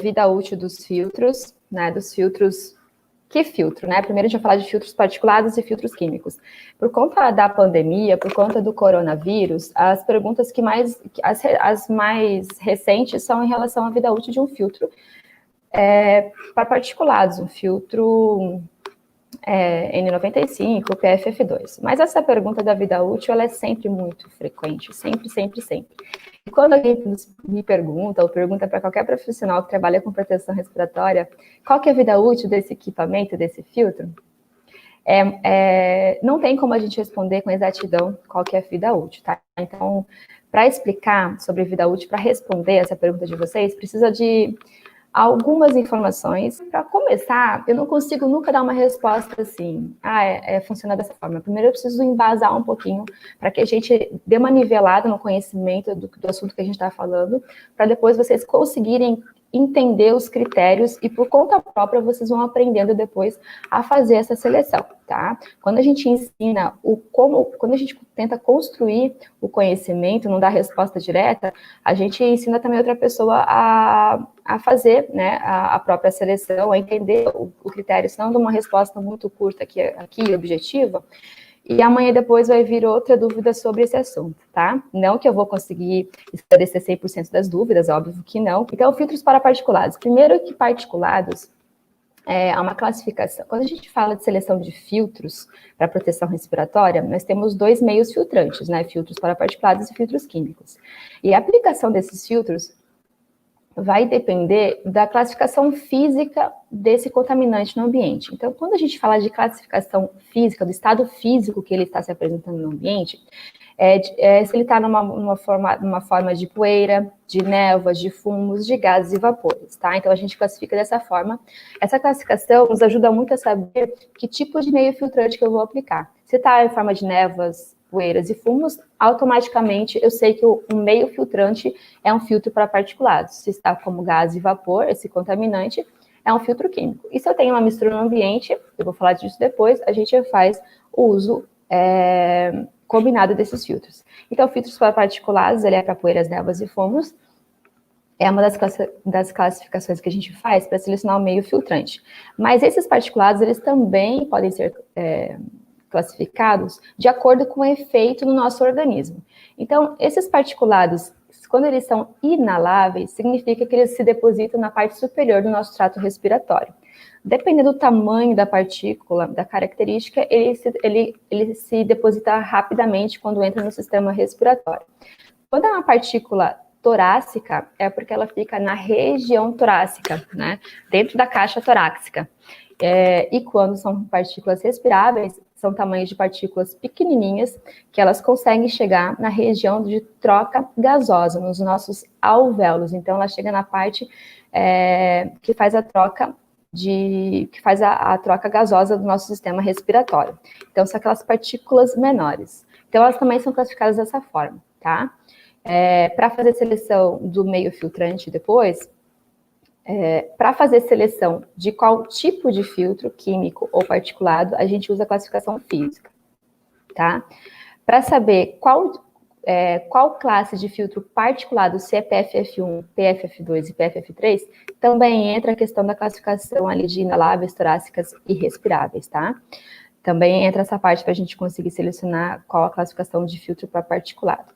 vida útil dos filtros, né? Dos filtros. Que filtro, né? Primeiro a gente vai falar de filtros particulados e filtros químicos. Por conta da pandemia, por conta do coronavírus, as perguntas as mais recentes são em relação à vida útil de um filtro para particulados, um filtro N95, PFF2. Mas essa pergunta da vida útil, ela é sempre muito frequente, sempre, sempre, sempre. E quando alguém me pergunta, ou pergunta para qualquer profissional que trabalha com proteção respiratória, qual que é a vida útil desse equipamento, desse filtro? Não tem como a gente responder com exatidão qual que é a vida útil, tá? Então, para explicar sobre vida útil, para responder essa pergunta de vocês, precisa de algumas informações. Para começar, eu não consigo nunca dar uma resposta assim, funciona dessa forma. Primeiro eu preciso embasar um pouquinho, para que a gente dê uma nivelada no conhecimento do assunto que a gente está falando, para depois vocês conseguirem entender os critérios e por conta própria vocês vão aprendendo depois a fazer essa seleção, tá? Quando a gente ensina quando a gente tenta construir o conhecimento, não dá resposta direta, a gente ensina também outra pessoa a fazer, né, a própria seleção, a entender o critério, senão de uma resposta muito curta aqui objetiva, e amanhã depois vai vir outra dúvida sobre esse assunto, tá? Não que eu vou conseguir esclarecer 100% das dúvidas, óbvio que não. Então, filtros para particulados. Primeiro que particulados há uma classificação. Quando a gente fala de seleção de filtros para proteção respiratória, nós temos dois meios filtrantes, né? Filtros para particulados e filtros químicos. E a aplicação desses filtros vai depender da classificação física desse contaminante no ambiente. Então, quando a gente fala de classificação física, do estado físico que ele está se apresentando no ambiente, se ele está numa forma de poeira, de névoas, de fumos, de gases e vapores, tá? Então, a gente classifica dessa forma. Essa classificação nos ajuda muito a saber que tipo de meio filtrante que eu vou aplicar. Se está em forma de névoas, poeiras e fumos, automaticamente eu sei que o meio filtrante é um filtro para particulados. Se está como gás e vapor, esse contaminante é um filtro químico. E se eu tenho uma mistura no ambiente, eu vou falar disso depois, a gente faz o uso combinado desses filtros. Então, filtros para particulados, ele é para poeiras, névoas e fumos, é uma das classificações que a gente faz para selecionar o meio filtrante. Mas esses particulados, eles também podem ser classificados de acordo com o efeito no nosso organismo. Então, esses particulados, quando eles são inaláveis, significa que eles se depositam na parte superior do nosso trato respiratório. Dependendo do tamanho da partícula, da característica, ele se deposita rapidamente quando entra no sistema respiratório. Quando é uma partícula torácica, é porque ela fica na região torácica, né? Dentro da caixa torácica. E quando são partículas respiráveis, são tamanhos de partículas pequenininhas, que elas conseguem chegar na região de troca gasosa, nos nossos alvéolos. Então, ela chega na parte que faz a troca troca gasosa do nosso sistema respiratório. Então, são aquelas partículas menores. Então, elas também são classificadas dessa forma, tá? Para fazer seleção do meio filtrante depois, para fazer seleção de qual tipo de filtro, químico ou particulado, a gente usa a classificação física, tá? Para saber qual classe de filtro particulado, se é PFF1, PFF2 e PFF3, também entra a questão da classificação ali de inaláveis, torácicas e respiráveis, tá? Também entra essa parte para a gente conseguir selecionar qual a classificação de filtro para particulado.